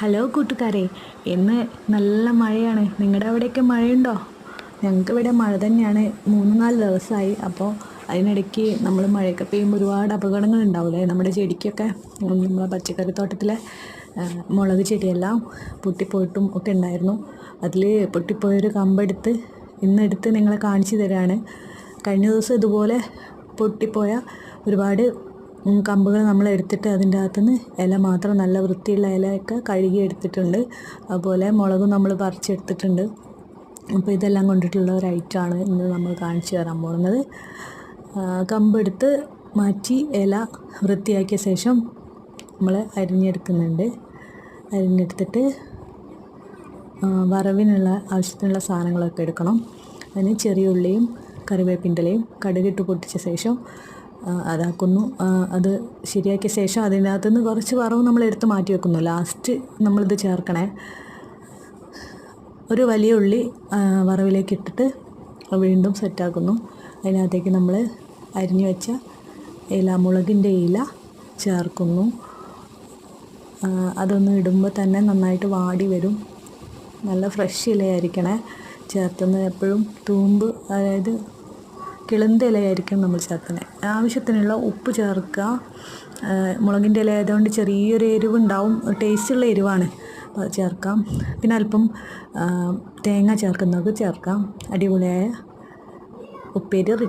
Hello കൂട്ടുകാരെ, ഇന്ന് നല്ല മഴയാണ്. നിങ്ങളുടെ അവിടെയൊക്കെ മഴയുണ്ടോ? ഞങ്ങൾക്ക് ഇവിടെ മഴ തന്നെയാണ്. 3-4 ദിവസമായി. അപ്പോൾ അതിനിടയ്ക്ക് നമ്മൾ മഴയൊക്കെ പെയ്യുമ്പോൾ ഒരുപാട് അപകടങ്ങൾ ഉണ്ടാവില്ലേ നമ്മുടെ ചെടിക്കൊക്കെ. നമ്മളെ പച്ചക്കറി തോട്ടത്തിലെ മുളക് ചെടിയെല്ലാം പൊട്ടിപ്പോയിട്ടും ഒക്കെ ഉണ്ടായിരുന്നു. അതിൽ പൊട്ടിപ്പോയൊരു കമ്പെടുത്ത് ഇന്നെടുത്ത് നിങ്ങളെ കാണിച്ചു തരാണ്. കഴിഞ്ഞ ദിവസം ഇതുപോലെ പൊട്ടിപ്പോയ ഒരുപാട് കമ്പുകൾ നമ്മൾ എടുത്തിട്ട് അതിൻ്റെ അകത്തുനിന്ന് ഇല മാത്രം, നല്ല വൃത്തിയുള്ള ഇലയൊക്കെ കഴുകി എടുത്തിട്ടുണ്ട്. അതുപോലെ മുളകും നമ്മൾ പറിച്ചെടുത്തിട്ടുണ്ട്. അപ്പോൾ ഇതെല്ലാം കൊണ്ടിട്ടുള്ള ഒരു ഐറ്റമാണ് ഇന്ന് നമ്മൾ കാണിച്ചു തരാൻ പോകുന്നത്. കമ്പെടുത്ത് മാറ്റി ഇല വൃത്തിയാക്കിയ ശേഷം നമ്മൾ അരിഞ്ഞെടുക്കുന്നുണ്ട്. അരിഞ്ഞെടുത്തിട്ട് വറവിനുള്ള ആവശ്യത്തിനുള്ള സാധനങ്ങളൊക്കെ എടുക്കണം. അതിന് ചെറിയ ഉള്ളിയും കറിവേപ്പിൻ്റെലയും കടുകിട്ട് പൊട്ടിച്ച ശേഷം അതാക്കുന്നു. അത് ശരിയാക്കിയ ശേഷം അതിനകത്ത് നിന്ന് കുറച്ച് വറവ് നമ്മൾ എടുത്ത് മാറ്റി വെക്കുന്നു. ലാസ്റ്റ് നമ്മളിത് ചേർക്കണേ. ഒരു വലിയ ഉള്ളി വറവിലേക്ക് ഇട്ടിട്ട് വീണ്ടും സെറ്റാക്കുന്നു. അതിനകത്തേക്ക് നമ്മൾ അരിഞ്ഞു വെച്ച മുളകിൻ്റെ ഇല ചേർക്കുന്നു. അതൊന്ന് ഇടുമ്പോൾ തന്നെ നന്നായിട്ട് വാടി വരും. നല്ല ഫ്രഷ് ഇലയായിരിക്കണേ ചേർത്തുന്നത്. എപ്പോഴും തൂമ്പ്, അതായത് കിളന്ത ഇലയായിരിക്കും നമ്മൾ ചേർക്കുന്നത്. ആവശ്യത്തിനുള്ള ഉപ്പ് ചേർക്കുക. മുളകിൻ്റെ ഇല ആയതുകൊണ്ട് ചെറിയൊരു എരിവുണ്ടാവും, ടേസ്റ്റുള്ള എരിവാണ്, അപ്പോൾ അത് ചേർക്കാം. പിന്നെ അല്പം തേങ്ങ ചേർക്കുന്നത് ചേർക്കാം. അടിപൊളിയായ ഉപ്പേരി റെഡി.